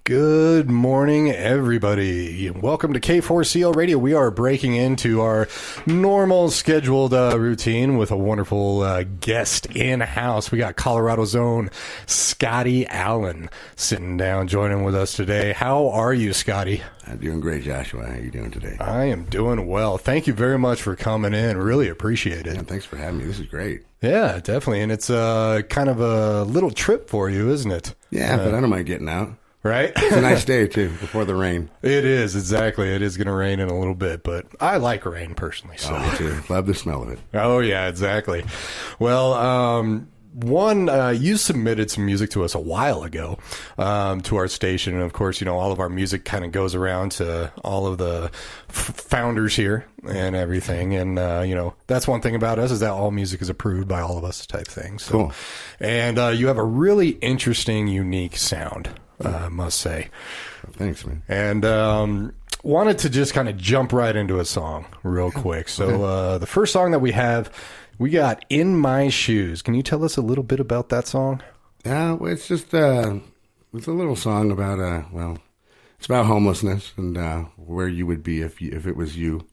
Good morning, everybody. Welcome to K4CO Radio. We are breaking into our normal scheduled routine with a wonderful guest in-house. We got Colorado's own Scotty Allen sitting down, joining with us today. How are you, Scotty? I'm doing great, Joshua. How are you doing today? I am doing well. Thank you very much for coming in. Really appreciate it. Yeah, thanks for having me. This is great. Yeah, definitely. And it's kind of a little trip for you, isn't it? Yeah, but I don't mind getting out. Right? It's a nice day, too, before the rain. It is, exactly. It is going to rain in a little bit, but I like rain personally. So. Oh, me too. Love the smell of it. Oh, yeah, exactly. Well, you submitted some music to us a while ago to our station. And, of course, you know, all of our music kind of goes around to all of the founders here and everything. And, you know, that's one thing about us is that all music is approved by all of us type thing. So, cool. And you have a really interesting, unique sound. I must say. Thanks, man. And wanted to just kind of jump right into a song real quick. So the first song that we have, we got In My Shoes. Can you tell us a little bit about that song? Yeah, well, it's just it's a little song about, it's about homelessness and where you would be if it was you.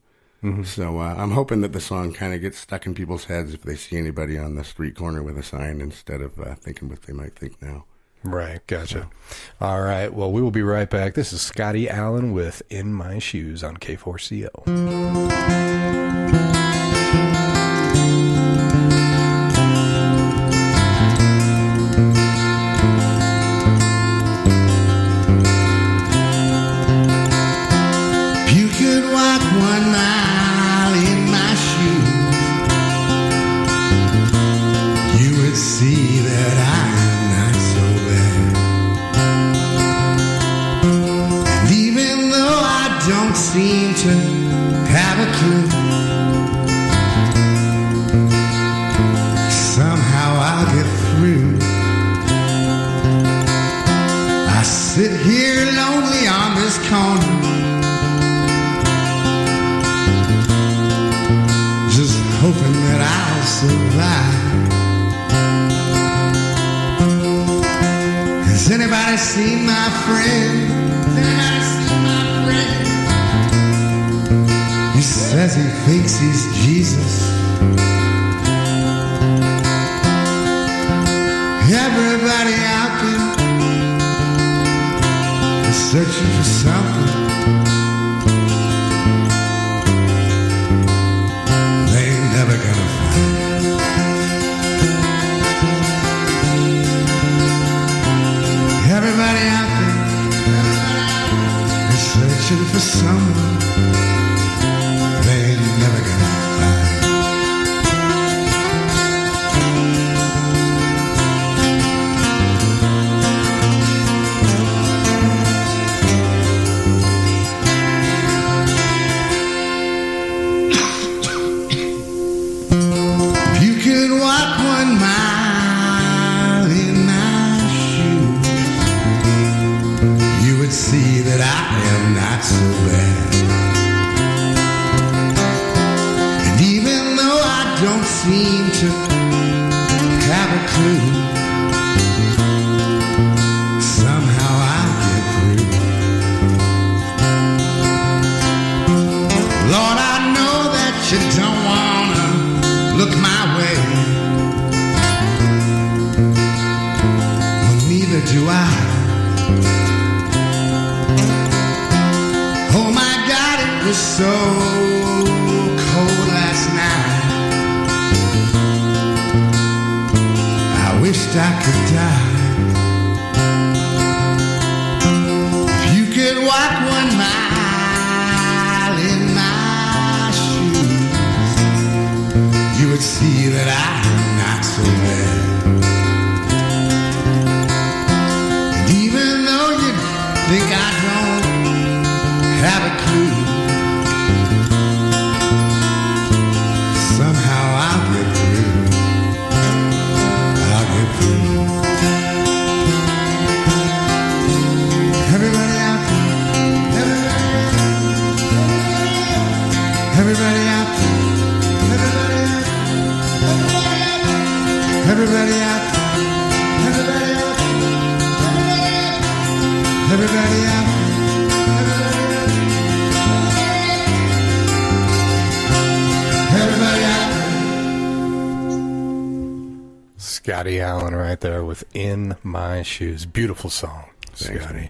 Mm-hmm. So I'm hoping that the song kind of gets stuck in people's heads if they see anybody on the street corner with a sign instead of thinking what they might think now. Right, gotcha. All right, well, we will be right back. This is Scotty Allen with In My Shoes on K4CO. You could walk 1 mile in my shoes. You would see that I'm not so bad. And even though I don't seem to have a clue, somehow I'll get through. I sit here lonely on this corner, just hoping that I'll survive. Has anybody seen my friend? Has anybody seen my friend? He says he thinks he's Jesus. Everybody out there is searching for something they ain't never gonna find. Everybody out there is searching for someone they ain't never gonna find. You could walk 1 mile in my shoes. You would see that I am not so bad. And even though I don't seem to have a clue, somehow I'll get through. Lord, I know that you don't wanna look my way. Well, neither do I. Oh my God, it was so cold last night. I wished I could die. If you could walk 1 mile in my shoes, you would see that I'm not so bad. And even though you think I don't have a clue, somehow I'll get through. I'll get through. Everybody out there, everybody out there, everybody out there, everybody out there, everybody out there, everybody out there, everybody. Scotty Allen right there with In My Shoes. Beautiful song, Thanks, Scotty.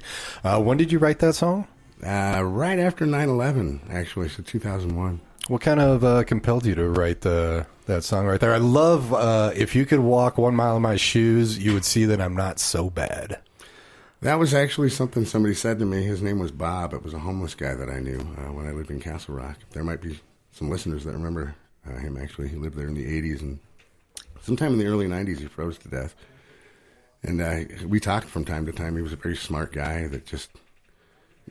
When did you write that song? Right after 9/11, actually, so 2001. What kind of compelled you to write that song right there? I love, if you could walk 1 mile in my shoes, you would see that I'm not so bad. That was actually something somebody said to me. His name was Bob. It was a homeless guy that I knew when I lived in Castle Rock. There might be some listeners that remember him, actually. He lived there in the 80s, and sometime in the early 90s he froze to death. And we talked from time to time. He was a very smart guy that just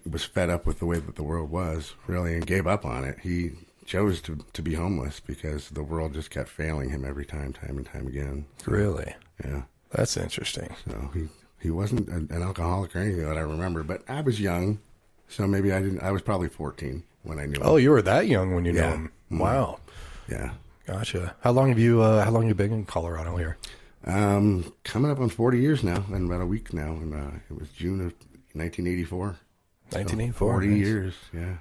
was fed up with the way that the world was, really, and gave up on it. He chose to be homeless because the world just kept failing him every time and time again. So, Really? yeah. That's interesting. So he wasn't an alcoholic or anything that I remember, but I was young, so maybe I was probably 14 when I knew him. Oh, you were that young when you knew Yeah. him. Wow. Yeah. Gotcha. How long have you been in Colorado here? Coming up on 40 years now, in about a week now, and it was June of 1984. 1984. 40 nice. years, yeah.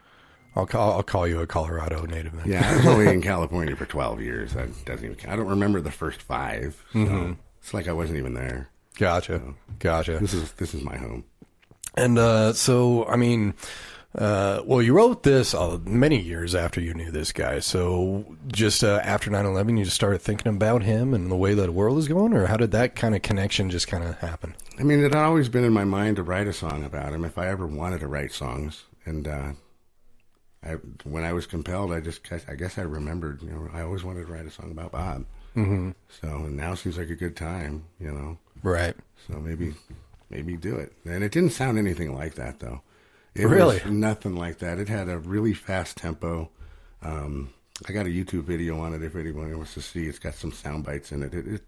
I'll call you a Colorado native then. Yeah, I was only in California for 12 years. That doesn't even count. I don't remember the first 5, so it's like I wasn't even there. Gotcha. Gotcha. This is my home. And so, I mean, well, you wrote this many years after you knew this guy. So just after 9/11, you just started thinking about him and the way that the world is going? Or how did that kind of connection just kind of happen? I mean, it had always been in my mind to write a song about him if I ever wanted to write songs. And when I was compelled, I guess I remembered, I always wanted to write a song about Bob. Mm-hmm. So now seems like a good time, Right. So maybe do it. And it didn't sound anything like that, though. It Really? was nothing like that. It had a really fast tempo. I got a YouTube video on it if anyone wants to see. It's got some sound bites in it.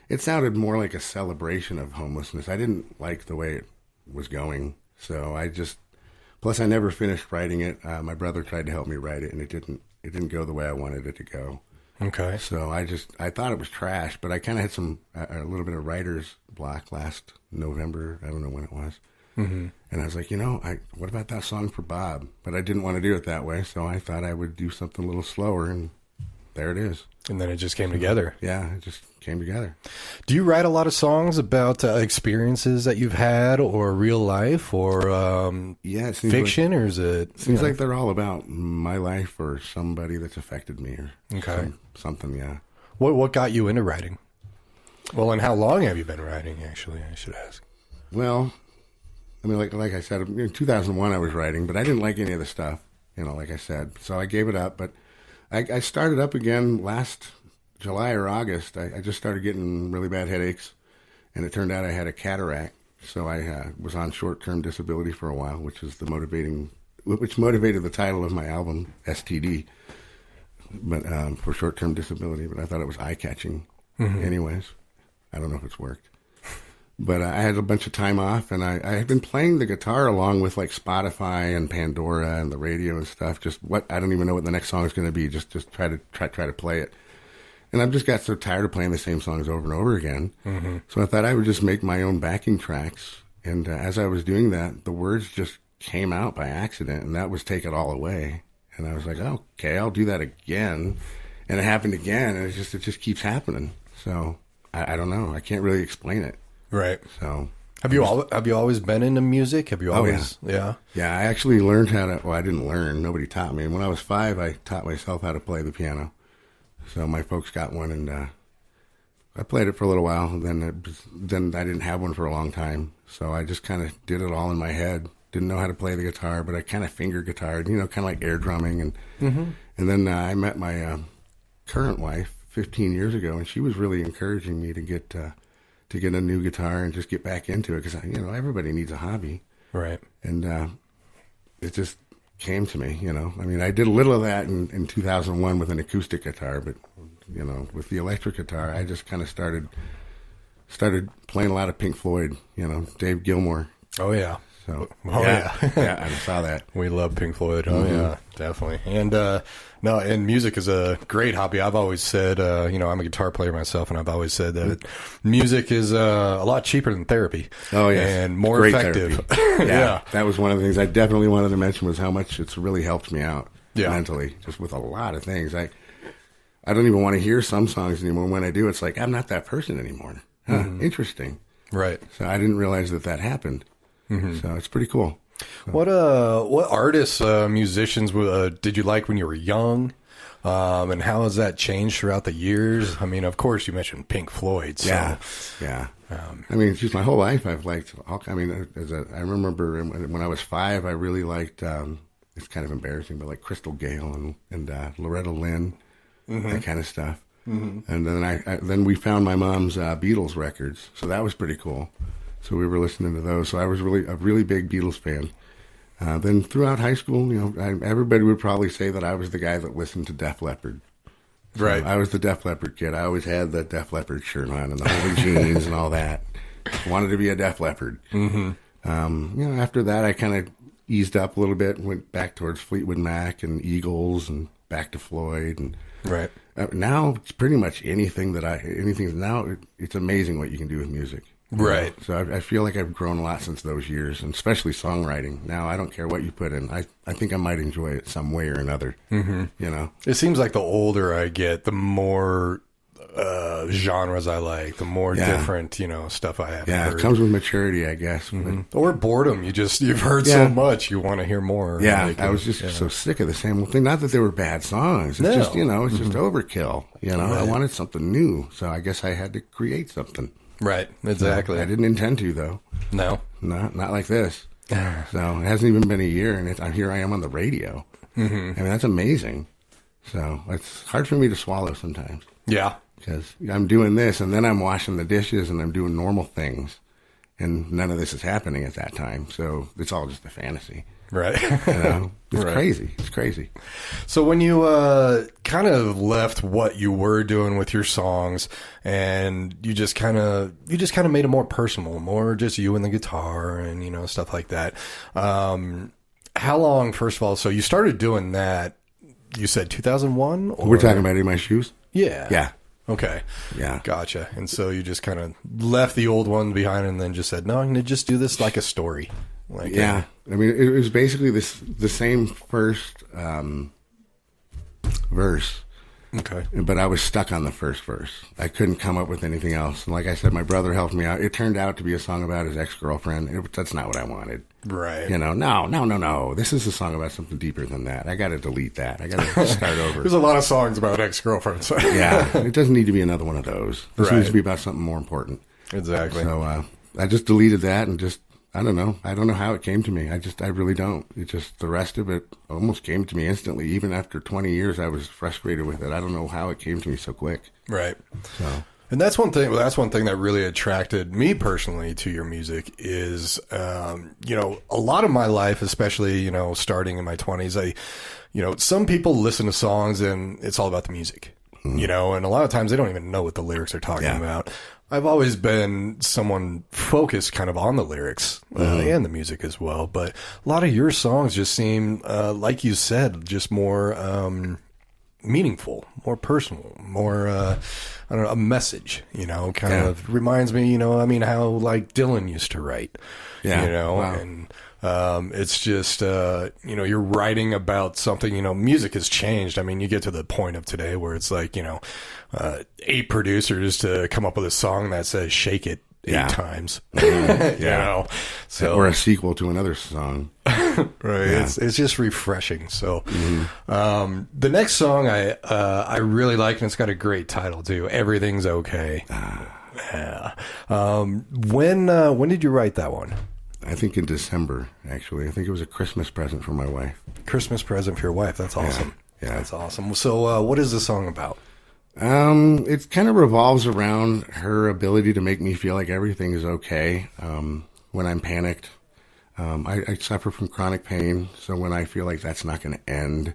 It sounded more like a celebration of homelessness. I didn't like the way it was going, so plus I never finished writing it. My brother tried to help me write it, and it didn't go the way I wanted it to go. Okay. So I thought it was trash, but I kind of had a little bit of writer's block last November. I don't know when it was. Mm-hmm. And I was like, what about that song for Bob? But I didn't want to do it that way, so I thought I would do something a little slower, and there it is. And then it just came together. Yeah, it just came together. Do you write a lot of songs about experiences that you've had or real life or it seems fiction, or is it? Seems like they're all about my life or somebody that's affected me or something, yeah. What got you into writing? Well, and how long have you been writing, actually, I should ask? Well, I mean, like I said, in 2001 I was writing, but I didn't like any of the stuff, like I said. So I gave it up, but I started up again last July or August. I just started getting really bad headaches, and it turned out I had a cataract. So I was on short-term disability for a while, which motivated the title of my album, STD, but for short-term disability. But I thought it was eye-catching. Mm-hmm. Anyways, I don't know if it's worked. But I had a bunch of time off, and I had been playing the guitar along with like Spotify and Pandora and the radio and stuff. I don't even know what the next song is going to be. Just try to play it. And I've just got so tired of playing the same songs over and over again. Mm-hmm. So I thought I would just make my own backing tracks. And as I was doing that, the words just came out by accident, and that was Take It All Away. And I was like, oh, okay, I'll do that again. And it happened again, and it just keeps happening. So I don't know. I can't really explain it. Right. So have you always been into music? Have you always? Oh, yeah. Yeah, I actually learned how to. Well, I didn't learn. Nobody taught me. And when I was 5, I taught myself how to play the piano. So my folks got one, and I played it for a little while. And then I didn't have one for a long time. So I just kind of did it all in my head. Didn't know how to play the guitar, but I kind of finger guitared, kind of like air drumming. And then I met my current wife 15 years ago, and she was really encouraging me to get a new guitar and just get back into it because everybody needs a hobby, right? And it just came to me, I mean, I did a little of that in 2001 with an acoustic guitar, but with the electric guitar, I just kind of started playing a lot of Pink Floyd, Dave Gilmour. Oh yeah. So yeah, I saw that. We love Pink Floyd. Oh yeah, definitely. And and music is a great hobby. I've always said, I'm a guitar player myself, and I've always said that music is a lot cheaper than therapy. Oh yeah, and more great effective. Yeah, that was one of the things I definitely wanted to mention was how much it's really helped me out mentally, just with a lot of things. I don't even want to hear some songs anymore. When I do, it's like, I'm not that person anymore. Huh, interesting. Right. So I didn't realize that happened. So it's pretty cool. What artists, musicians did you like when you were young? And how has that changed throughout the years? I mean, of course, you mentioned Pink Floyd. So. Yeah. I mean, just my whole life, I've liked all. I mean, I remember when I was 5, I really liked. It's kind of embarrassing, but like Crystal Gayle and Loretta Lynn, that kind of stuff. And then then we found my mom's Beatles records, so that was pretty cool. So we were listening to those. So I was really a really big Beatles fan. Then throughout high school, everybody would probably say that I was the guy that listened to Def Leppard. So right. I was the Def Leppard kid. I always had the Def Leppard shirt on and the holy jeans and all that. Wanted to be a Def Leppard. After that, I kind of eased up a little bit and went back towards Fleetwood Mac and Eagles and back to Floyd. And right. Now it's pretty much anything now. It's amazing what you can do with music. Right. So I feel like I've grown a lot since those years, and especially songwriting. Now I don't care what you put in. I think I might enjoy it some way or another. It seems like the older I get, the more genres I like, the more different, stuff I have. Yeah, heard. It comes with maturity, I guess. Or boredom. You've heard so much, you want to hear more. Yeah, I was just so sick of the same old thing. Not that they were bad songs. It's just, it's just overkill. Right. I wanted something new, so I guess I had to create something. Right, exactly. I didn't intend to, though. No. Not like this. So it hasn't even been a year, and here I am on the radio. I mean, that's amazing. So it's hard for me to swallow sometimes. Yeah. Because I'm doing this, and then I'm washing the dishes, and I'm doing normal things. And none of this is happening at that time. So it's all just a fantasy. Right. It's crazy. It's crazy. So when you kind of left what you were doing with your songs, and you just kind of made it more personal, more just you and the guitar and stuff like that. How long, first of all? So you started doing that. You said 2001. We're talking about In My Shoes. Yeah. Yeah. Okay. Yeah. Gotcha. And so you just kind of left the old one behind and then just said, no, I'm going to just do this like a story. I mean, it was basically the same first verse. Okay. But I was stuck on the first verse. I couldn't come up with anything else. And like I said, my brother helped me out. It turned out to be a song about his ex-girlfriend. That's not what I wanted. Right. No. This is a song about something deeper than that. I got to delete that. I got to start over. There's a lot of songs about ex-girlfriends. Yeah. It doesn't need to be another one of those. This needs to be about something more important. Exactly. So I just deleted that and just, I don't know. I don't know how it came to me. I really don't. It just, the rest of it almost came to me instantly. Even after 20 years, I was frustrated with it. I don't know how it came to me so quick. Right. So. And that's one thing that really attracted me personally to your music is, a lot of my life, especially, starting in my 20s, some people listen to songs and it's all about the music, and a lot of times they don't even know what the lyrics are talking about. I've always been someone focused kind of on the lyrics and the music as well. But a lot of your songs just seem, like you said, just more meaningful, more personal, more, a message, kind of reminds me, how like Dylan used to write, Wow. And it's just, you're writing about something, music has changed. I mean, you get to the point of today where it's like, 8 producers to come up with a song that says shake it 8 times, so, or a sequel to another song. Right. Yeah. It's just refreshing. So, the next song I really like, and it's got a great title too. Everything's Okay. Yeah. When did you write that one? I think in December, actually. I think it was a Christmas present for my wife. Christmas present for your wife. That's awesome. Yeah. That's awesome. So, what is the song about? It kind of revolves around her ability to make me feel like everything is okay. When I'm panicked, I suffer from chronic pain. So when I feel like that's not going to end,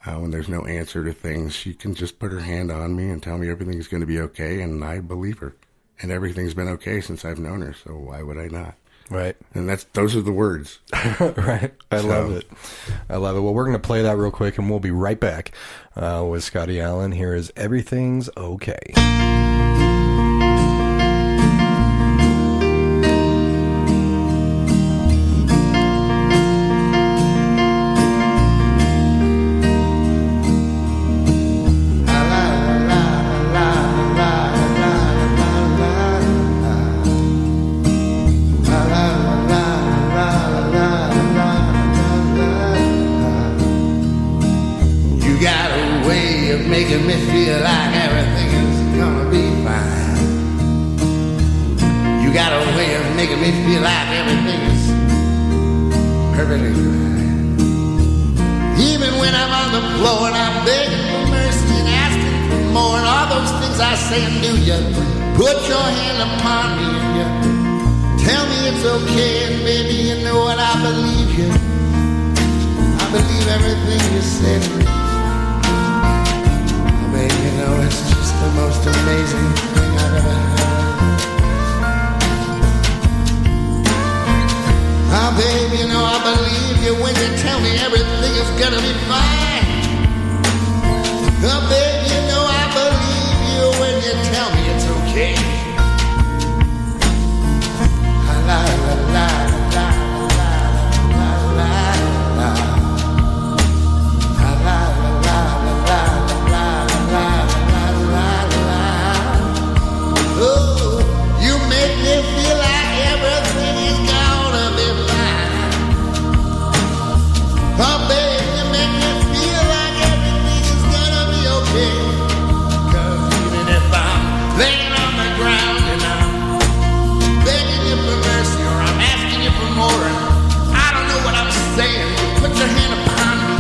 when there's no answer to things, she can just put her hand on me and tell me everything's going to be okay. And I believe her, and everything's been okay since I've known her. So why would I not? Right. And those are the words. Right. I love it. Well, we're going to play that real quick and we'll be right back with Scotty Allen. Here is Everything's Okay. I making me feel like everything is perfectly right. Even when I'm on the floor and I'm begging for mercy and asking for more, and all those things I say and do, you put your hand upon me and you tell me it's okay, and baby, you know what, I believe you. I believe everything you said. Baby, you know, it's just the most amazing thing I've ever heard. Oh, baby, you know, I believe you when you tell me everything is gonna be fine. Oh, baby, you know, I believe you when you tell me it's okay. La la la la la la la la. La la la la la la la la. Oh, you make me feel like everything is gonna be fine. Oh, baby, you make me feel like everything is gonna be okay. 'Cause even if I'm laying on the ground and I'm begging you for mercy or I'm asking you for more and I don't know what I'm saying, you put your hand upon me,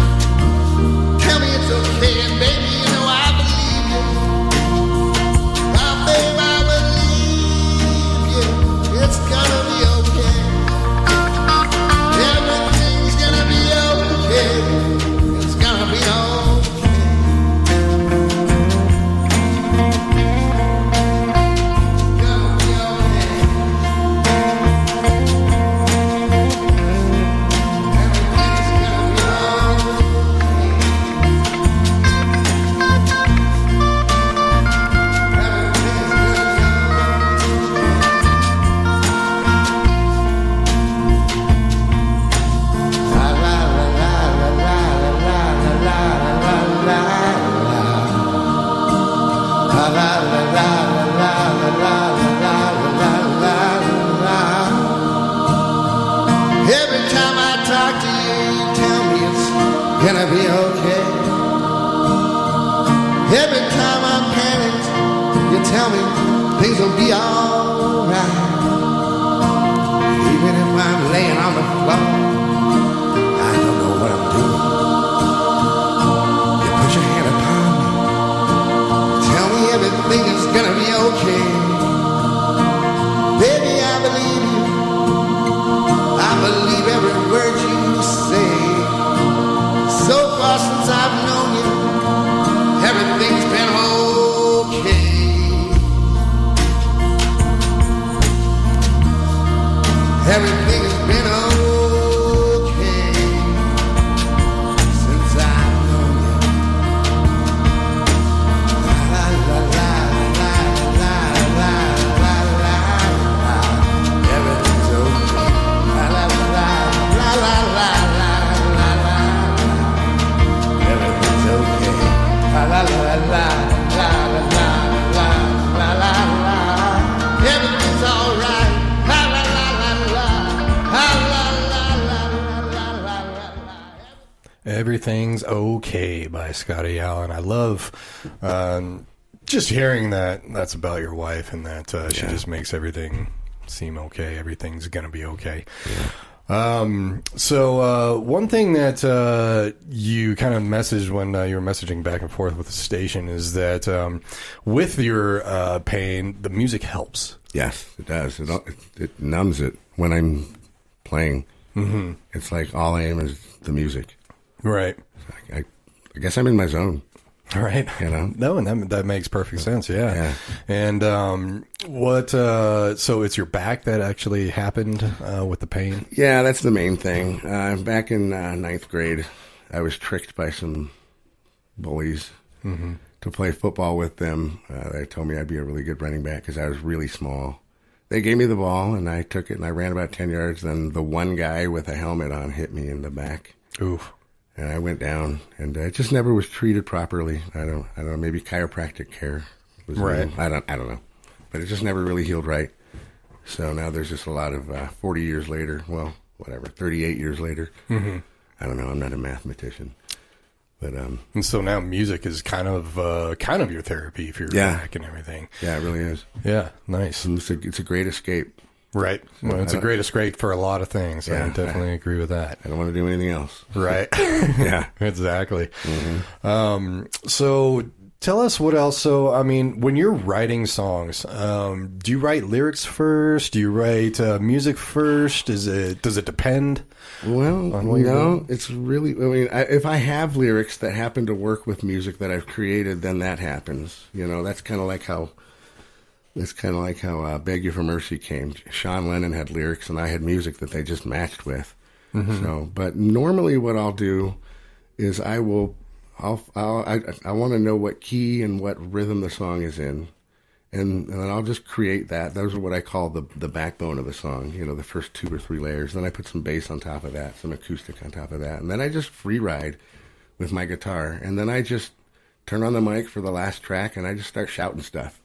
tell me it's okay, and baby, you know I believe you. Oh, babe, I believe you. It's gonna be okay. Everything's gonna be okay. It's gonna be okay. Gonna be okay. Everything's gonna be Every time I talk to you, you tell me it's gonna be okay. Every time I'm panicked, you tell me things will be alright. Even if I'm laying on the floor, I don't know what I'm doing. You put your hand upon me, tell me everything is gonna be okay. Baby, I believe you. I believe every word you say. So far since I've known you, everything's been okay. Everything has been okay since I've known you. La la la la la la la la la. Everything's okay. La la la la la la la la la. Everything's okay. La la la la la la la la la la la. Everything's alright. La la la la la. La la la la la la la la. Everything's Okay by Scotty Allen. I love just hearing that that's about your wife and that she just makes everything seem okay. Everything's going to be okay. So one thing that you kind of messaged when you were messaging back and forth with the station is that with your pain, the music helps. Yes, it does. It numbs it when I'm playing. Mm-hmm. It's like all I am is the music. Right. I guess I'm in my zone. Right. You know? No, and that makes perfect sense. Yeah. And so it's your back that actually happened with the pain? Yeah, that's the main thing. Back in ninth grade, I was tricked by some bullies to play football with them. They told me I'd be a really good running back because I was really small. They gave me the ball, and I took it, and I ran about 10 yards. Then the one guy with a helmet on hit me in the back. Oof. And I went down, and it just never was treated properly. I don't know. Maybe chiropractic care was right. I don't know, but it just never really healed right. So now there's just a lot of 40 years later. Well, whatever, 38 years later. Mm-hmm. I don't know. I'm not a mathematician, but and so now music is kind of your therapy for your back and everything. Yeah, it really is. Yeah, nice. And it's a great escape. Right. Well, it's a greatest great for a lot of things. Yeah, I definitely agree with that. I don't want to do anything else. Right. Yeah. Exactly. So tell us what else. So, I mean, when you're writing songs, do you write lyrics first? Do you write music first? Does it depend? Well, on what you're doing? it's really, if I have lyrics that happen to work with music that I've created, then that happens. That's kind of like how Beg You for Mercy came. Sean Lennon had lyrics and I had music that they just matched with. So, but normally what I'll do is I want to know what key and what rhythm the song is in. And then I'll just create that. Those are what I call the backbone of the song, the first 2 or 3 layers. Then I put some bass on top of that, some acoustic on top of that. And then I just free ride with my guitar. And then I just turn on the mic for the last track and I just start shouting stuff.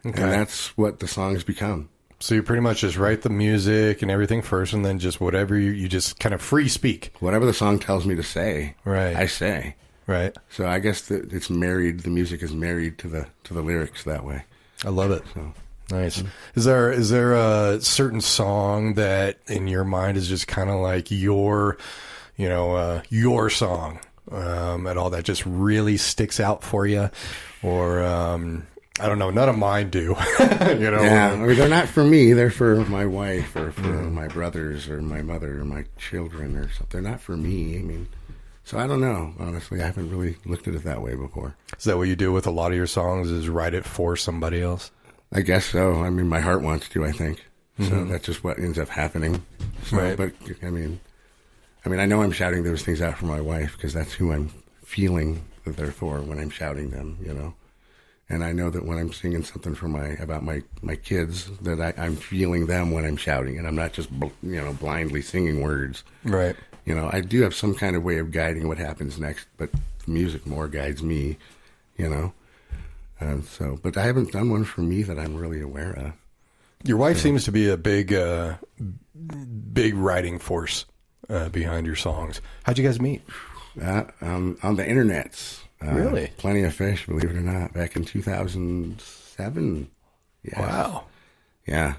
Okay. And that's what the songs become. So you pretty much just write the music and everything first, and then just whatever you just kind of free speak. Whatever the song tells me to say, right? I say. Right. So I guess that it's married. The music is married to the lyrics that way. I love it. So. Nice. Is there a certain song that in your mind is just kind of like your song at all that just really sticks out for you, or I don't know. None of mine do. Yeah, they're not for me. They're for my wife or for my brothers or my mother or my children or something. They're not for me. So I don't know. Honestly, I haven't really looked at it that way before. Is that what you do with a lot of your songs? Is write it for somebody else? I guess so. My heart wants to. I think so. That's just what ends up happening. So, right. But I know I'm shouting those things out for my wife because that's who I'm feeling that they're for when I'm shouting them. And I know that when I'm singing something about my kids, that I'm feeling them when I'm shouting, and I'm not just blindly singing words. Right. I do have some kind of way of guiding what happens next, but the music more guides me. And so, but I haven't done one for me that I'm really aware of. Your wife seems to be a big writing force behind your songs. How'd you guys meet? On the internets. Really? Plenty of Fish, believe it or not, back in 2007. Yeah. Wow. Yeah.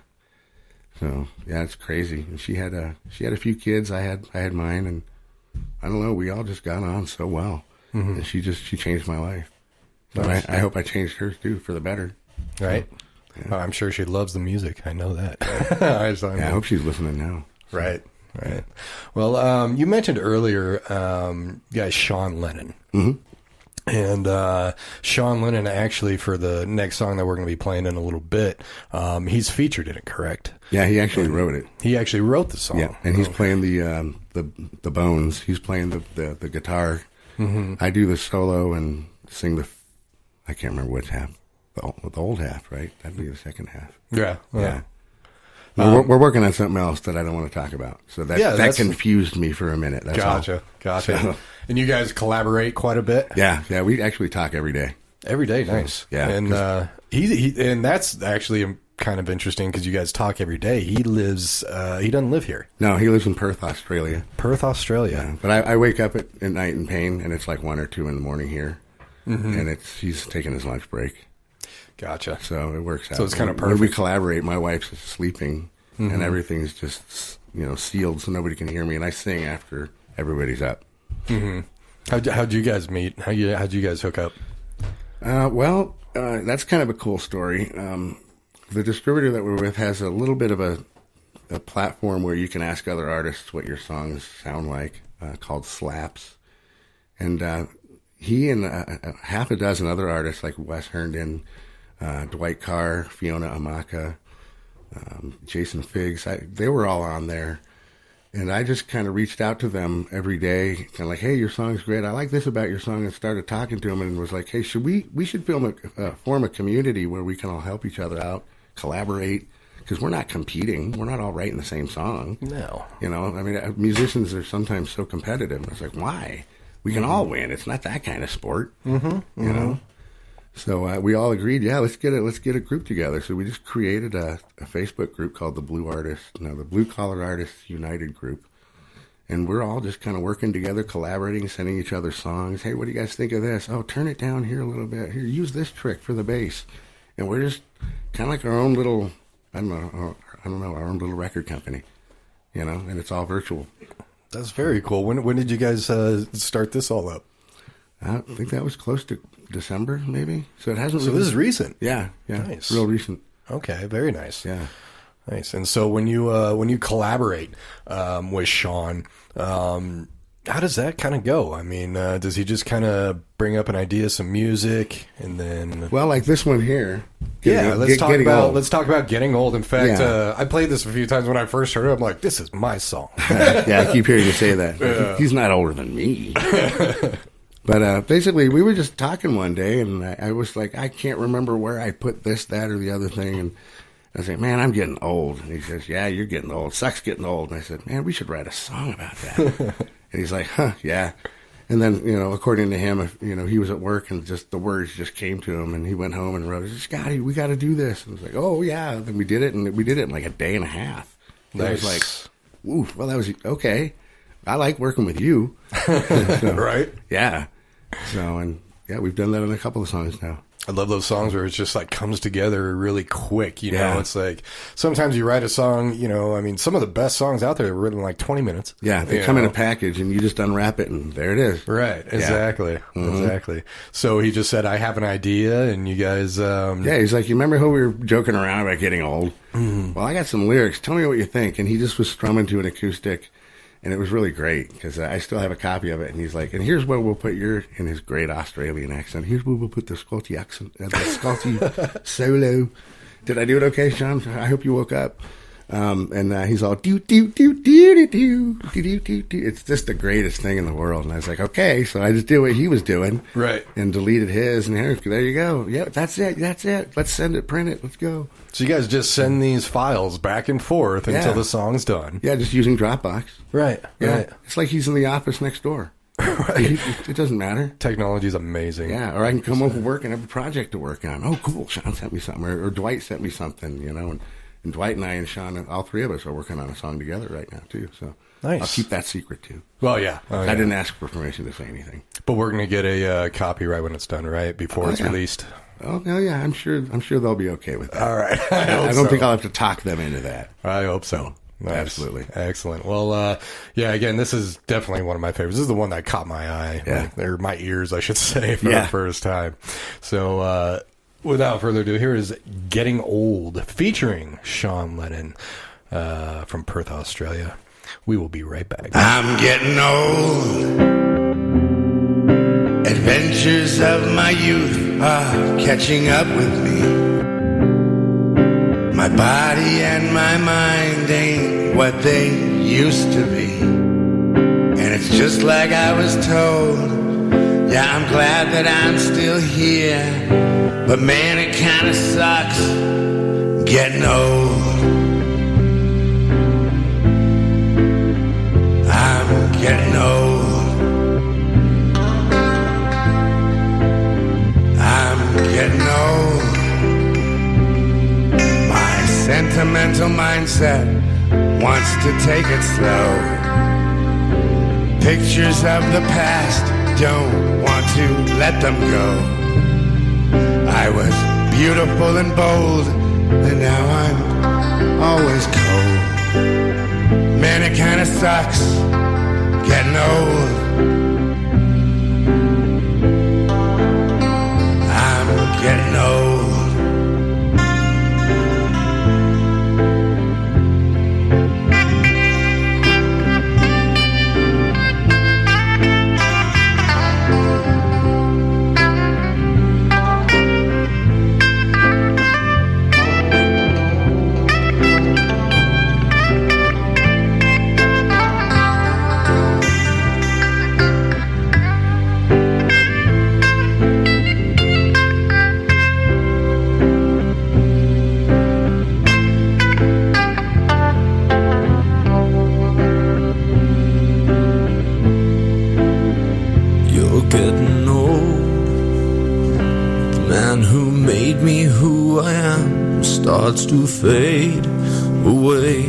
So yeah, it's crazy. And she had a few kids. I had mine, and I don't know. We all just got on so well, and she changed my life. So nice. I hope I changed hers too for the better. Right. So, yeah. I'm sure she loves the music. I know that. I hope she's listening now. So. Right. Well, you mentioned earlier, guy Sean Lennon. Mm-hmm. And Sean Lennon, actually, for the next song that we're going to be playing in a little bit, he's featured in it, correct? Yeah, he actually wrote it. He actually wrote the song. Yeah, and he's playing the bones. He's playing the guitar. I do the solo and sing I can't remember which half. The old half, right? That'd be the second half. Yeah. We're working on something else that I don't want to talk about. So that confused me for a minute. That's Gotcha. So, and you guys collaborate quite a bit? Yeah, we actually talk every day. Every day, nice. Yeah. And he and that's actually kind of interesting because you guys talk every day. He doesn't live here. No, he lives in Perth, Australia. Yeah. But I wake up at night in pain, and it's like 1 or 2 in the morning here. And he's taking his lunch break. Gotcha. So it works out. So it's kind of perfect. When we collaborate, my wife's sleeping, and everything's just sealed, so nobody can hear me, and I sing after everybody's up. How'd you guys meet? How'd you guys hook up? That's kind of a cool story. The distributor that we're with has a little bit of a platform where you can ask other artists what your songs sound like, called Slaps, and he and half a dozen other artists like Wes Herndon, Dwight Carr, Fiona Amaka, Jason Figgs, they were all on there. And I just kind of reached out to them every day, kind of like, hey, your song's great. I like this about your song, and started talking to them and was like, hey, we should form a community where we can all help each other out, collaborate, because we're not competing. We're not all writing the same song. No. Musicians are sometimes so competitive. It's like, why? We can all win. It's not that kind of sport. You know? So we all agreed, let's get a group together. So we just created a Facebook group called the Blue Collar Artists United Group. And we're all just kind of working together, collaborating, sending each other songs. Hey, what do you guys think of this? Oh, turn it down here a little bit. Here, use this trick for the bass. And we're just kind of like our own little, our own little record company, and it's all virtual. That's very cool. When did you guys start this all up? I think that was close to December, maybe. So it hasn't. So this is recent. Yeah. Nice. Real recent. Okay, very nice. Yeah. Nice. And so when you collaborate with Sean, how does that kind of go? I mean, does he just kind of bring up an idea, some music, and then? Well, like this one here. Let's talk about Getting Old. In fact, I played this a few times when I first heard it. I'm like, this is my song. Yeah, I keep hearing you say that. Yeah. He's not older than me. But basically, we were just talking one day, and I was like, I can't remember where I put this, that, or the other thing, and I was like, man, I'm getting old. And he says, yeah, you're getting old. Sucks getting old. And I said, man, we should write a song about that. And he's like, huh, yeah. And then, according to him, he was at work and just the words just came to him, and he went home and wrote, Scotty, we got to do this. And I was like, oh, yeah. And then we did it, and we did it in like a day and a half. And nice. I was like, ooh, well, that was okay. I like working with you. So, right? Yeah. So, and yeah, we've done that in a couple of songs now. I love those songs where it just like comes together really quick, know. It's like sometimes you write a song, I mean, some of the best songs out there are written in like 20 minutes. Yeah, they come in a package and you just unwrap it and there it is. Right, exactly. Yeah. Exactly. So he just said, I have an idea, and you guys yeah, he's like, you remember how we were joking around about getting old? Mm-hmm. Well, I got some lyrics. Tell me what you think. And he just was strumming to an acoustic. And it was really great because I still have a copy of it. And he's like, and here's where we'll put in his great Australian accent, here's where we'll put the Scotty accent, the Scotty solo. Did I do it okay, Sean? I hope you woke up. And he's all, do, do, do, do, do, do, do, do, do. It's just the greatest thing in the world. And I was like, okay. So I just did what he was doing. Right. And deleted his. And there you go. Yeah, that's it. Let's send it, print it. Let's go. So you guys just send these files back and forth until the song's done. Yeah, just using Dropbox. Right. Yeah. Right. It's like he's in the office next door. Right. It doesn't matter. Technology's amazing. Yeah, or I can come over work and have a project to work on. Oh, cool. Sean sent me something. Or Dwight sent me something, And Dwight and I and Sean, all three of us are working on a song together right now, too. So nice. I'll keep that secret, too. Well, yeah. I didn't ask for permission to say anything. But we're going to get a copyright when it's done, right? Before it's released. Oh, yeah. I'm sure they'll be okay with that. All right. I don't think I'll have to talk them into that. I hope so. Nice. Absolutely. Excellent. Well, again, this is definitely one of my favorites. This is the one that caught my eye, or my ears, I should say, for the first time. So, without further ado, here is Getting Old, featuring Sean Lennon from Perth, Australia. We will be right back. I'm getting old. Adventures of my youth are catching up with me. My body and my mind ain't what they used to be. And it's just like I was told. Yeah, I'm glad that I'm still here. But man, it kinda sucks getting old. I'm getting old. I'm getting old. My sentimental mindset wants to take it slow. Pictures of the past, don't want to let them go. I was beautiful and bold, and now I'm always cold. Man, it kinda sucks getting old. I'm getting old. Starts to fade away.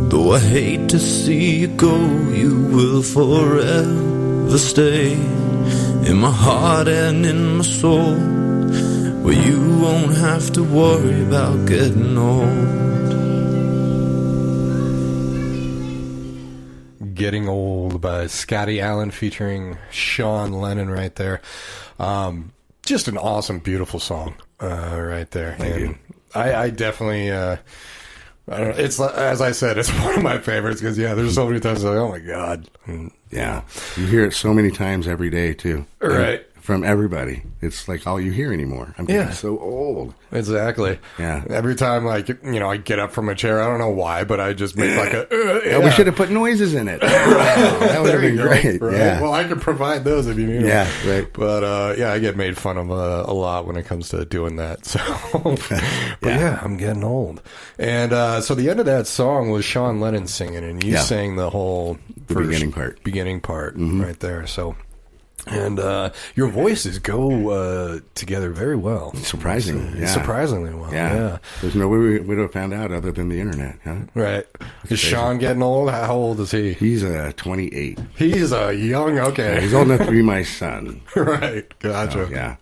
Though I hate to see you go, you will forever stay in my heart and in my soul, where you won't have to worry about getting old. Getting Old by Scotty Allen featuring Sean Lennon right there. Just an awesome, beautiful song right there. Thank you. I definitely... I don't know, it's, as I said, it's one of my favorites because, there's so many times like, oh, my God. Yeah. You hear it so many times every day, too. Right. From everybody. It's like all you hear anymore. I'm getting so old. Exactly. Yeah. Every time, like, I get up from a chair, I don't know why, but I just make like a... We should have put noises in it. That would have been great. Right? Yeah. Well, I can provide those if you need them. Yeah, right. But, I get made fun of a lot when it comes to doing that. So, but I'm getting old. And so the end of that song was Sean Lennon singing, and you sang the whole... Beginning part right there. So... And your voices go together very well. Surprisingly well. Yeah. There's no way we would have found out other than the internet, huh? Right. Is Sean getting old? How old is he? He's 28. He's young, okay. He's old enough to be my son. Right. Gotcha. Yeah.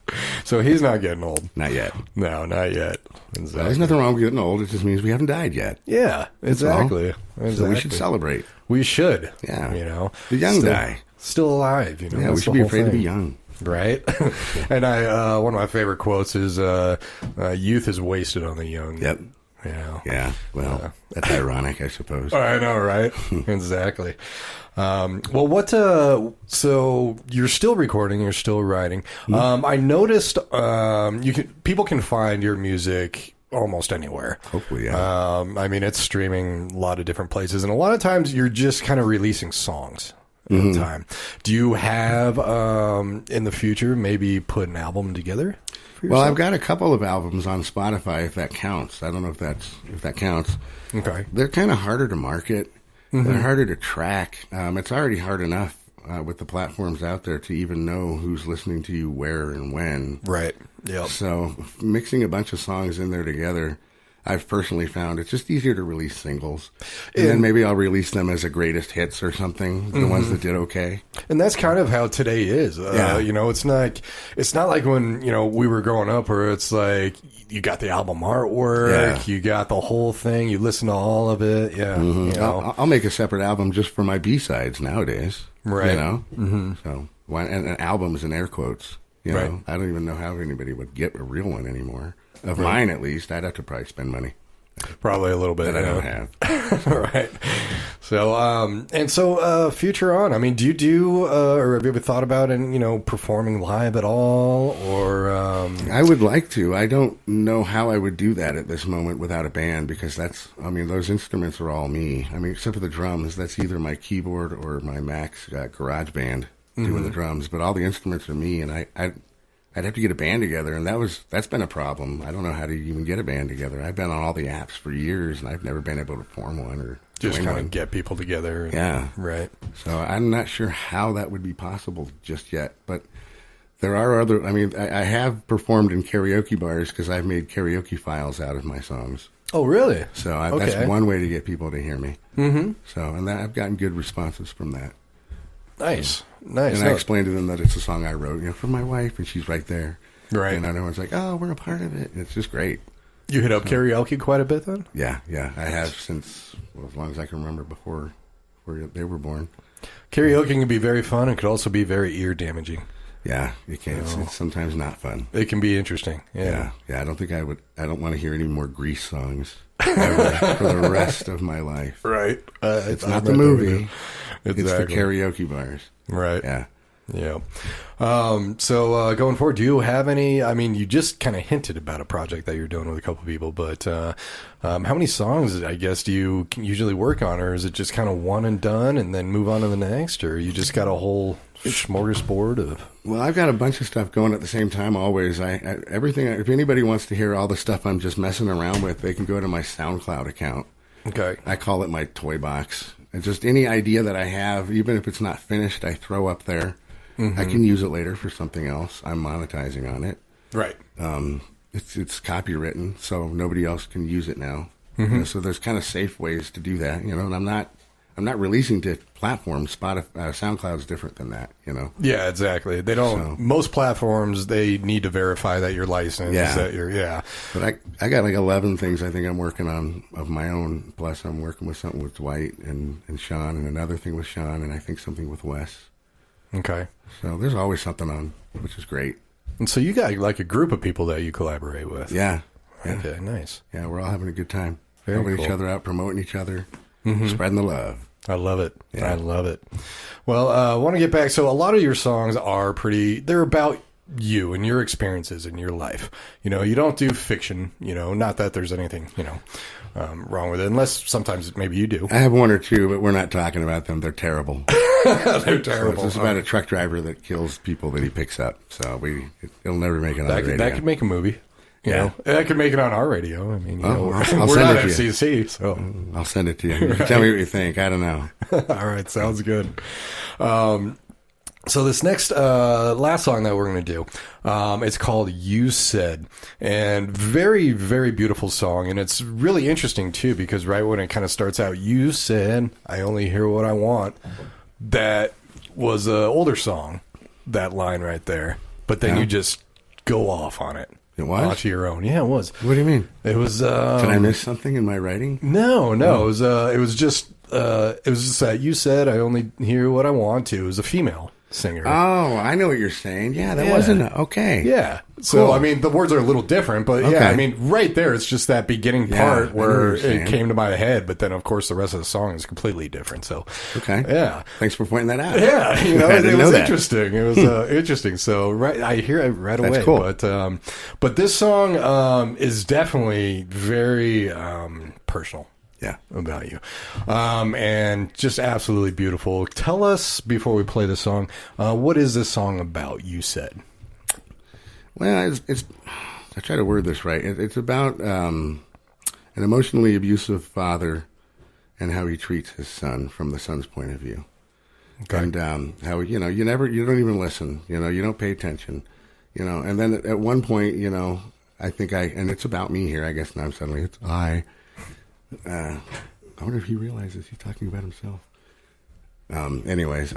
So he's not getting old. Not yet. No, not yet. Exactly. There's nothing wrong with getting old. It just means we haven't died yet. Yeah, exactly. So we should celebrate. We should. Yeah. The young die. Still alive, Yeah, we should be afraid to be young. Right? And one of my favorite quotes is, youth is wasted on the young. Yep. Yeah. Well, that's ironic, I suppose. I know, right? Exactly. Well, so you're still recording, you're still writing. I noticed, people can find your music almost anywhere. Hopefully, yeah. It's streaming a lot of different places, and a lot of times you're just kind of releasing songs. At the time. Do you have in the future maybe put an album together? Well, I've got a couple of albums on Spotify, if that counts. I don't know if that counts. Okay. They're kind of harder to market. They're harder to track. It's already hard enough with the platforms out there to even know who's listening to you where and when. Right. Yep. So mixing a bunch of songs in there together, I've personally found it's just easier to release singles. And then maybe I'll release them as a greatest hits or something, the ones that did okay. And that's kind of how today is. It's not like when, we were growing up where it's like you got the album artwork, you got the whole thing, you listen to all of it. Yeah. I'll make a separate album just for my B-sides nowadays. Right. So, and albums in air quotes. Right. I don't even know how anybody would get a real one anymore. Of mine, at least, I'd have to probably spend money. Probably a little bit. That I don't have. Right. So, future on, do you do, or have you ever thought about, performing live at all, or? I would like to. I don't know how I would do that at this moment without a band, because those instruments are all me. Except for the drums, that's either my keyboard or my Mac's garage band doing the drums, but all the instruments are me, and I'd have to get a band together, and that's been a problem. I don't know how to even get a band together. I've been on all the apps for years, and I've never been able to form one or just kind of get people together. Yeah. Right. So I'm not sure how that would be possible just yet, but there are other... I have performed in karaoke bars because I've made karaoke files out of my songs. Oh, really? So that's one way to get people to hear me. Mm-hmm. So, and I've gotten good responses from that. Nice. And I explained to them that it's a song I wrote, for my wife, and she's right there. Right. And everyone's like, oh, we're a part of it. And it's just great. You hit up karaoke quite a bit then? Yeah. I have since, as long as I can remember, before they were born. Karaoke can be very fun. It could also be very ear damaging. Yeah, it can. It's sometimes not fun. It can be interesting. Yeah. I don't think I don't want to hear any more Grease songs ever for the rest of my life. Right. It's not the movie. Exactly. It's the karaoke bars. Right. Yeah. So going forward, do you have any, you just kind of hinted about a project that you're doing with a couple people, but how many songs, I guess, do you usually work on, or is it just kind of one and done and then move on to the next, or you just got a whole smorgasbord of... Well, I've got a bunch of stuff going at the same time always. Everything, if anybody wants to hear all the stuff I'm just messing around with, they can go to my SoundCloud account. Okay. I call it my toy box. And just any idea that I have, even if it's not finished, I throw up there. I can use it later for something else. I'm monetizing on it. Right. It's copywritten, so nobody else can use it now. So there's kind of safe ways to do that, and I'm not releasing to platforms. Spotify, SoundCloud's different than that, you know. Yeah, exactly. They don't. So- most platforms, they need to verify that you're licensed. Yeah. That you're. Yeah. But I got like 11 things I think I'm working on of my own. Plus, I'm working with something with Dwight and Sean, and another thing with Sean, and I think something with Wes. Okay. So there's always something on, which is great. And so you got like a group of people that you collaborate with. Yeah. Okay. Nice. Yeah, we're all having a good time. Very Helping each cool. other out, promoting each other, spreading the love. I love it. Yeah. I love it. Well, I want to get back. So a lot of your songs they're about you and your experiences in your life. You know, you don't do fiction, you know, not that there's anything, you know, wrong with it, unless sometimes maybe you do. I have one or two, but we're not talking about them. They're terrible. They're terrible. It's about a truck driver that kills people that he picks up. So it'll never make another radio. That could make a movie. You Yeah. know, that could make it on our radio. I mean, you know, I'll we're send not it to you. FCC, so. I'll send it to you. You can tell me what you think. I don't know. All right, sounds good. So this next last song that we're going to do, it's called "You Said," and very, very beautiful song, and it's really interesting too because right when it kind of starts out, "You said I only hear what I want." That was an older song, that line right there, but then Yeah. you just go off on it. It was? Onto your own. Yeah, it was. What do you mean? It was. Did I miss something in my writing? No. It was just that you said I only hear what I want to. It was a female singer. Oh, I know what you're saying. Yeah, that Yeah. wasn't okay. Yeah. So, Cool. I mean, the words are a little different, but Okay. yeah, I mean, right there, it's just that beginning Yeah, part I know what where you're it saying. came to my head, but then, of course, the rest of the song is completely different. So, Okay. yeah. Thanks for pointing that out. Yeah, you know, I it didn't was know that. interesting. It was interesting. So, right, I hear it right That's away. cool. But this song is definitely very personal. Yeah. About you, and just absolutely beautiful. Tell us before we play the song, what is this song about? You said. Well, it's I try to word this right. It's about an emotionally abusive father and how he treats his son from the son's point of view. Okay. And how, you don't even listen, you don't pay attention, and then at one point, I think and it's about me here, I guess now suddenly it's I wonder if he realizes he's talking about himself. Anyways,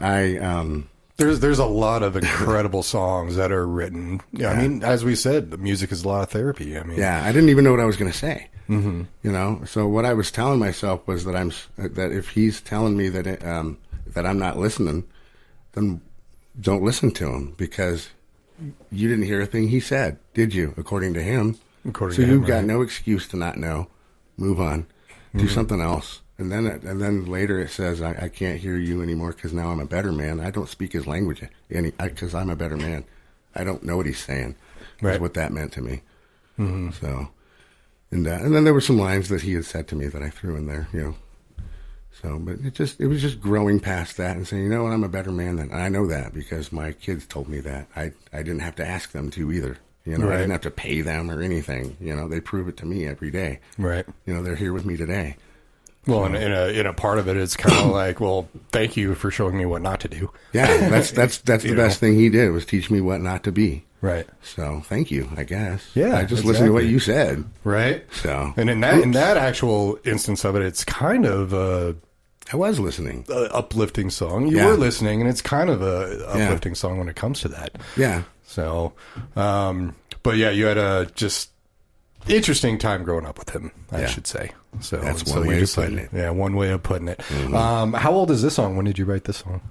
There's a lot of incredible songs that are written. Yeah, I mean, as we said, the music is a lot of therapy. I mean, yeah, I didn't even know what I was going to say. Mm-hmm. So what I was telling myself was that if he's telling me that that I'm not listening, then don't listen to him because you didn't hear a thing he said, did you? According to him. According so to him, you've got right. no excuse to not know. Move on. Do something else. And then later it says, I can't hear you anymore because now I'm a better man. I don't speak his language because I'm a better man. I don't know what he's saying. That's Right. what that meant to me. Mm-hmm. So, and then there were some lines that he had said to me that I threw in there, So, but it was just growing past that and saying, you know what, I'm a better man than I know that because my kids told me that. I didn't have to ask them to either. I Right. didn't have to pay them or anything. They prove it to me every day. Right. They're here with me today. Well, and in a part of it, it's kind of like, well, thank you for showing me what not to do. Yeah, that's the best thing he did was teach me what not to be. Right. So thank you, I guess. Yeah, I just listened to what exactly. you said. Right. So, and in that actual instance of it, it's kind of a I was listening. uplifting song. You Yeah. were listening, and it's kind of a uplifting song when it comes to that. Yeah. So, but yeah, you had a just interesting time growing up with him, I Yeah. should say. So That's so one you way of decided- putting it. Yeah, one way of putting it. Mm-hmm. How old is this song? When did you write this song?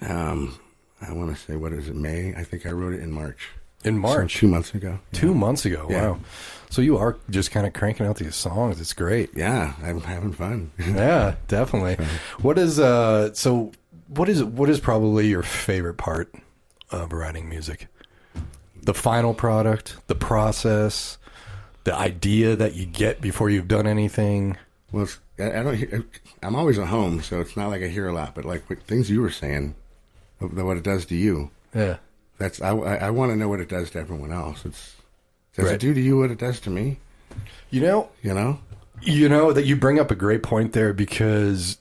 I want to say, what is it, May? I think I wrote it in March. In March. So 2 months ago. Yeah. 2 months ago. Yeah. Wow. So you are just kind of cranking out these songs. It's great. Yeah, I'm having fun. Yeah, definitely. What is what is probably your favorite part of writing music? The final product, the process, the idea that you get before you've done anything. Well, I don't hear, I'm always at home, so it's not like I hear a lot, but like things you were saying, what it does to you. Yeah. That's I want to know what it does to everyone else. Does Right. it do to you what it does to me? You know that you bring up a great point there because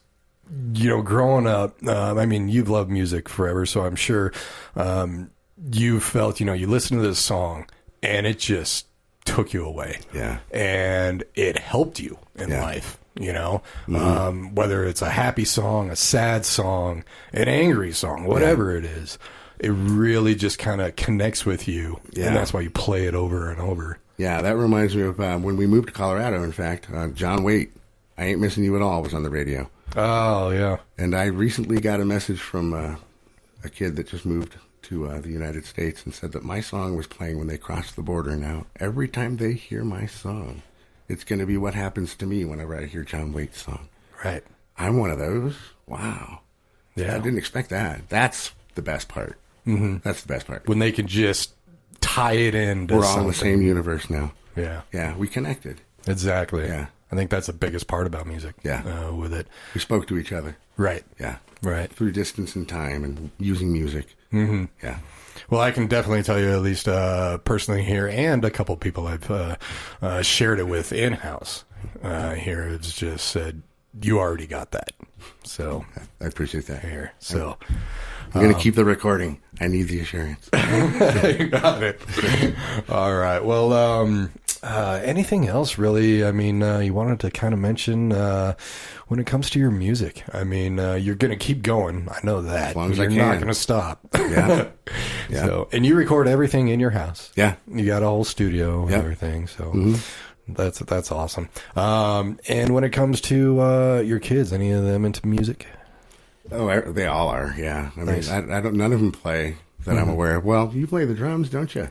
growing up, I mean, you've loved music forever, so I'm sure you felt, you listen to this song and it just took you away. Yeah. And it helped you in life, you know, whether it's a happy song, a sad song, an angry song, whatever it is, it really just kind of connects with you. Yeah. And that's why you play it over and over. Yeah, that reminds me of when we moved to Colorado, in fact, John Waite, I Ain't Missing You at All, was on the radio. Oh, yeah. And I recently got a message from a kid that just moved to the United States and said that my song was playing when they crossed the border now. Every time they hear my song, it's going to be what happens to me whenever I hear John Waite's song. Right. I'm one of those. Wow. Yeah. I didn't expect that. That's the best part. Mm-hmm. That's the best part. When they can just tie it in to We're all something. in the same universe now. Yeah. Yeah, we connected. Exactly. Yeah. I think that's the biggest part about music. Yeah. With it. We spoke to each other. Right. Yeah. Right. Through distance and time and using music. Mm-hmm. Yeah. Well, I can definitely tell you, at least personally here, and a couple people I've shared it with in-house here, it's just said, you already got that. So I appreciate that. Here. So I'm going to keep the recording. I need the assurance. You got it. All right. Well, anything else really? I mean, you wanted to kind of mention when it comes to your music. I mean, you're going to keep going. I know that. As long as you're I can. not going to stop. Yeah. Yeah. So, and you record everything in your house. Yeah. You got a whole studio and everything. So that's awesome. And when it comes to your kids, any of them into music? Oh, they all are. Yeah. I mean, Nice. I don't. None of them play that I'm aware of. Well, you play the drums, don't you?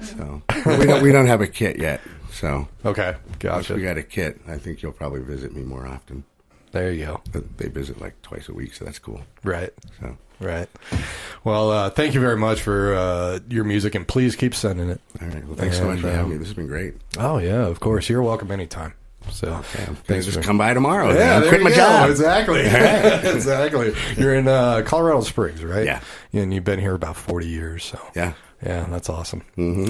So we don't have a kit yet. So Okay. once Gotcha. we got a kit, I think you'll probably visit me more often. There you go. But they visit like twice a week, so that's cool. Right. So Right. Well, thank you very much for your music, and please keep sending it. all right. Well, thanks so much for having me. This has been great. Oh, yeah, of course. You're welcome anytime. So, Okay, I'm gonna thanks just for- come by tomorrow. Yeah, I'm there quitting you my go. job. Exactly. Exactly. You're in Colorado Springs, right? Yeah. And you've been here about 40 years. So Yeah. Yeah, that's awesome.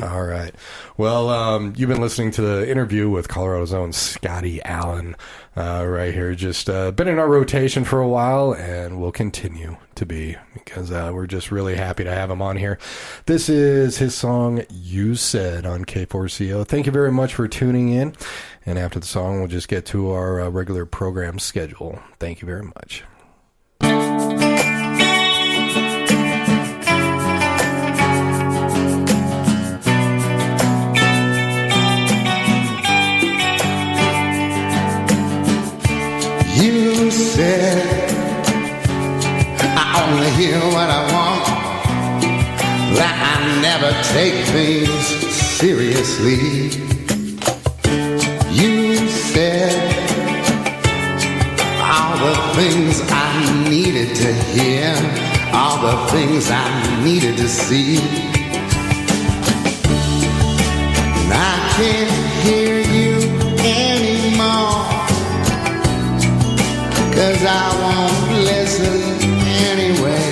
All right. Well, you've been listening to the interview with Colorado's own Scotty Allen right here. Just been in our rotation for a while, and will continue to be, because we're just really happy to have him on here. This is his song, You Said, on K4CO. Thank you very much for tuning in. And after the song, we'll just get to our regular program schedule. Thank you very much. You said I only hear what I want, that I never take things seriously. You said all the things I needed to hear, all the things I needed to see. And I can't hear you anymore, 'cause I won't listen anyway.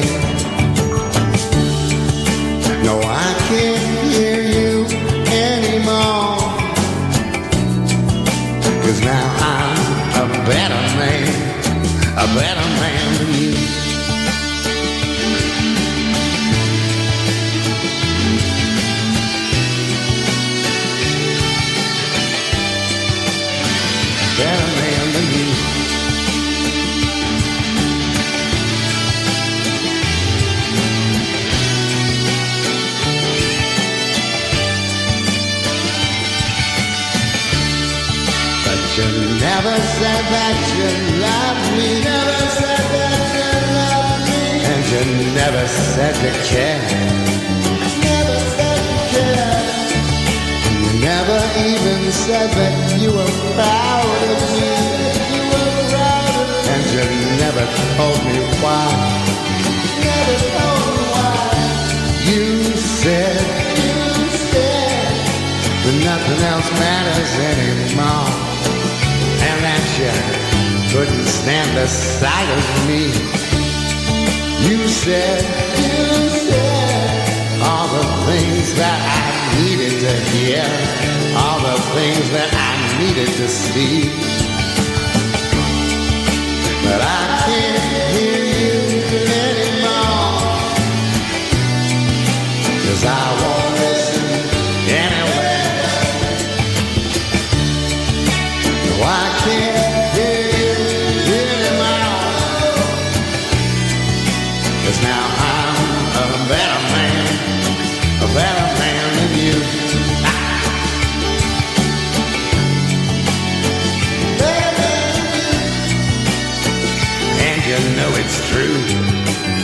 No, I can't hear you anymore, 'cause now I'm a better man than you. Better man than you. You never said that you loved me. Never said that you loved me. And you never said you cared. Never said you cared. You never even said that you were proud of me. You were proud of me. And you never told me why. Never told me why. You said that nothing else matters anymore, and that you couldn't stand the sight of me. You said all the things that I needed to hear, all the things that I needed to see. But I can't hear you anymore, 'cause I won't listen anyway. true.